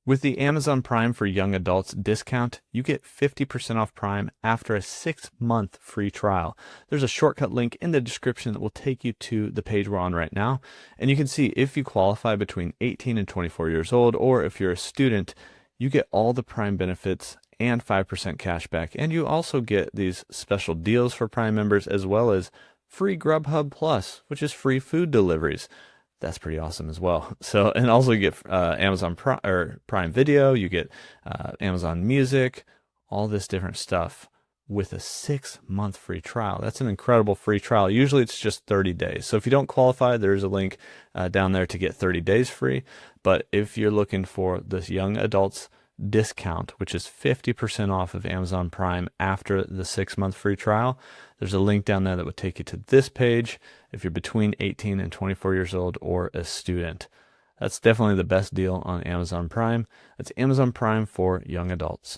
With the Amazon Prime for Young Adults discount, you get 50% off Prime after a 6-month free trial. There's a shortcut link in the description that will take you to the page we're on right now. And you can see if you qualify between 18 and 24 years old, or if you're a student, you get all the Prime benefits and 5% cash back. And you also get these special deals for Prime members, as well as free Grubhub Plus, which is free food deliveries. That's pretty awesome as well. So, and also you get Amazon Prime Video, you get Amazon Music, all this different stuff with a 6-month free trial. That's an incredible free trial. Usually it's just 30 days. So if you don't qualify, there's a link down there to get 30 days free. But if you're looking for this young adults discount, which is 50% off of Amazon Prime after the 6-month free trial, there's a link down there that would take you to this page if you're between 18 and 24 years old or a student. That's definitely the best deal on Amazon Prime. That's Amazon Prime for young adults.